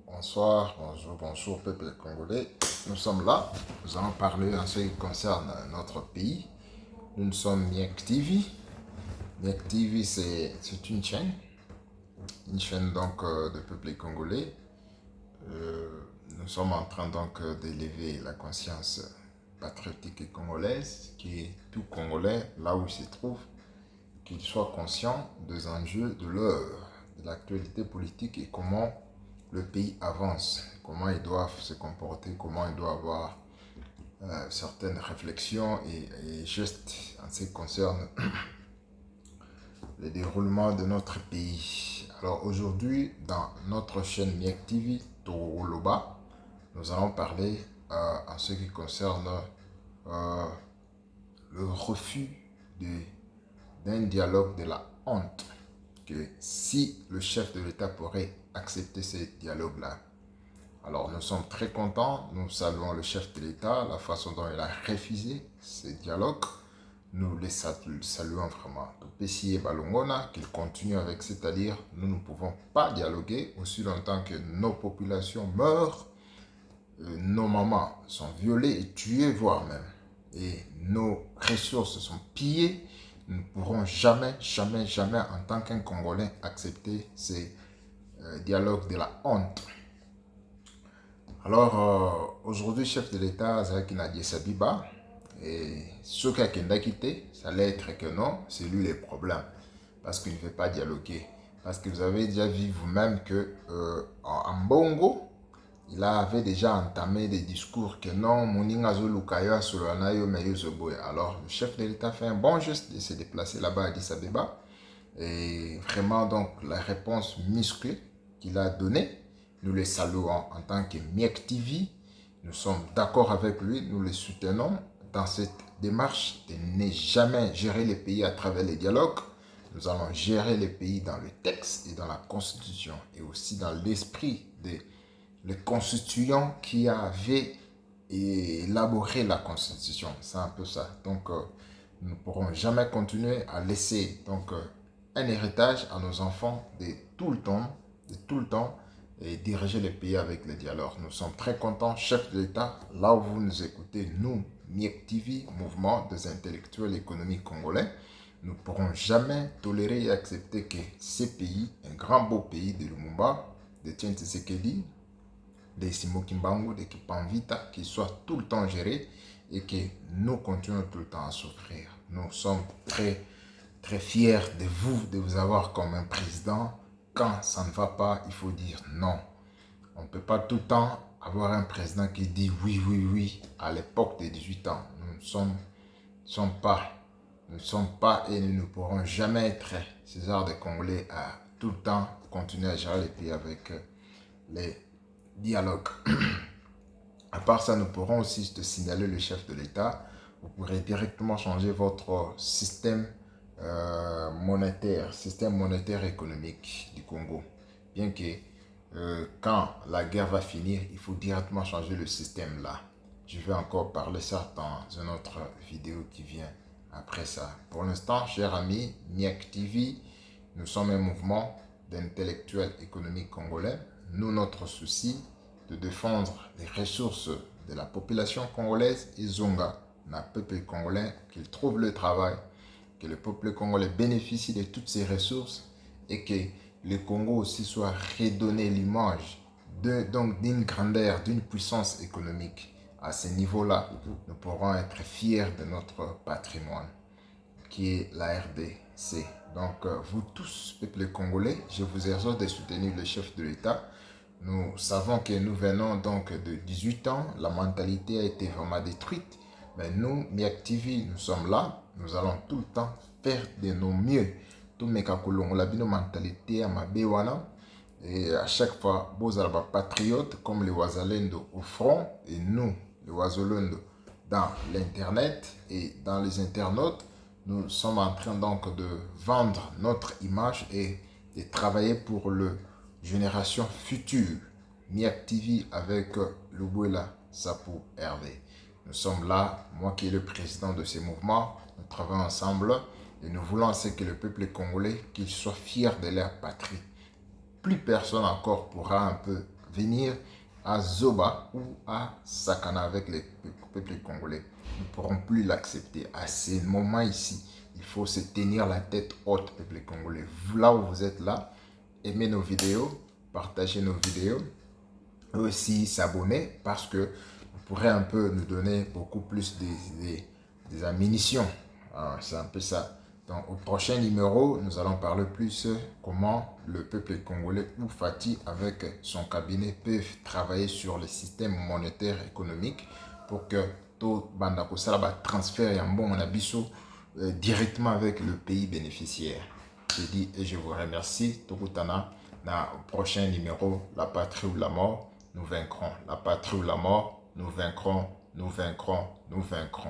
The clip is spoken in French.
Bonsoir, bonjour peuple congolais. Nous sommes là, nous allons parler en ce qui concerne notre pays. Nous sommes Miek TV. Miek TV c'est une chaîne donc de peuple congolais. Nous sommes en train donc d'élever la conscience patriotique congolaise, qui est tout Congolais, là où il se trouve, qu'il soit conscient des enjeux de l'heure, de l'actualité politique et comment le pays avance, comment ils doivent se comporter, comment ils doivent avoir certaines réflexions et gestes en ce qui concerne le déroulement de notre pays. Alors aujourd'hui, dans notre chaîne Miek TV, Toroloba, nous allons parler en ce qui concerne le refus d'un dialogue de la honte, que si le chef de l'État pourrait accepter ce dialogue-là. Alors nous sommes très contents, nous saluons le chef de l'État, la façon dont il a refusé ce dialogue. Nous les saluons vraiment. Pessi Balongona, qu'il continue avec, c'est-à-dire nous ne pouvons pas dialoguer aussi longtemps que nos populations meurent, nos mamans sont violées et tuées, voire même, et nos ressources sont pillées. Nous ne pourrons jamais, en tant qu'un Congolais, accepter ces dialogues de la honte. Alors, aujourd'hui, chef de l'État, Zaki Nadia Sabiba, et ce qui quitté, ça allait être que non, c'est lui les problèmes, parce qu'il ne veut pas dialoguer. Parce que vous avez déjà vu vous-même que en Bongo, il avait déjà entamé des discours que non, Moningazo Lukayo Solanayo Meyozoboy. Alors, le chef de l'État fait un bon geste de se déplacer là-bas à Addis Abeba. Et vraiment, donc, la réponse musclée qu'il a donnée, nous le saluons en tant que Miek TV. Nous sommes d'accord avec lui, nous le soutenons dans cette démarche de ne jamais gérer les pays à travers les dialogues. Nous allons gérer les pays dans le texte et dans la constitution et aussi dans l'esprit des constituants qui avaient élaboré la constitution. C'est un peu ça. Donc, nous ne pourrons jamais continuer à laisser un héritage à nos enfants de tout le temps, et diriger les pays avec les dialogues. Nous sommes très contents, chef de l'État, là où vous nous écoutez, nous, Miek TV, mouvement des intellectuels économiques congolais, nous ne pourrons jamais tolérer et accepter que ces pays, un grand beau pays de Lumumba, de Tien Tshisekedi, de Simo Kimbangu, de Kipanvita, qui soit tout le temps géré et que nous continuons tout le temps à souffrir. Nous sommes très fiers de vous avoir comme un président. Quand ça ne va pas, il faut dire non. On ne peut pas tout le temps avoir un président qui dit oui à l'époque de 18 ans. Nous ne sommes pas et nous ne pourrons jamais être ces genres de Congolais à tout le temps continuer à gérer les pays avec les dialogues. À part ça, nous pourrons aussi te signaler le chef de l'État. Vous pourrez directement changer votre système monétaire économique du Congo. Bien que quand la guerre va finir, il faut directement changer le système là. Je vais encore parler ça dans une autre vidéo qui vient après ça. Pour l'instant, chers amis, Miek TV, nous sommes un mouvement d'intellectuels économiques congolais. Nous, notre souci, de défendre les ressources de la population congolaise et Zonga, le peuple congolais, qu'il trouve le travail, que le peuple congolais bénéficie de toutes ces ressources et que le Congo aussi soit redonné l'image d'une grandeur, d'une puissance économique. À ce niveau-là, nous pourrons être fiers de notre patrimoine, qui est la RDC. Donc, vous tous, peuple congolais, je vous exhorte de soutenir le chef de l'État. Nous savons que nous venons donc de 18 ans, la mentalité a été vraiment détruite. Mais nous, Miek TV, nous sommes là, nous allons tout le temps faire de nos mieux. Tout mes kakolong, la mentalité à ma béwana. Et à chaque fois, vous êtes patriotes comme les Wazalendo au front et nous, les Wazalendo, dans l'internet et dans les internautes. Nous sommes en train donc de vendre notre image et de travailler pour le génération future. Miek TV avec Lubuela Sapou Hervé. Nous sommes là, moi qui est le président de ces mouvements, nous travaillons ensemble et nous voulons que le peuple congolais qu'il soit fier de leur patrie. Plus personne encore pourra un peu venir à Zoba ou à Sakana avec les peuples congolais. Nous ne pourrons plus l'accepter. À ce moment ici, il faut se tenir la tête haute, peuple congolais. Vous, là où vous êtes là, aimez nos vidéos, partagez nos vidéos, et aussi s'abonner parce que vous pourrez un peu nous donner beaucoup plus des ammunitions. C'est un peu ça. Donc, au prochain numéro, nous allons parler plus comment le peuple congolais ou Fati avec son cabinet peuvent travailler sur le système monétaire économique pour que tout bandako sala transfert et un bon abisso directement avec le pays bénéficiaire. Je dis et je vous remercie. Tokutana, dans le prochain numéro, la patrie ou la mort, nous vaincrons. La patrie ou la mort, nous vaincrons, nous vaincrons, nous vaincrons.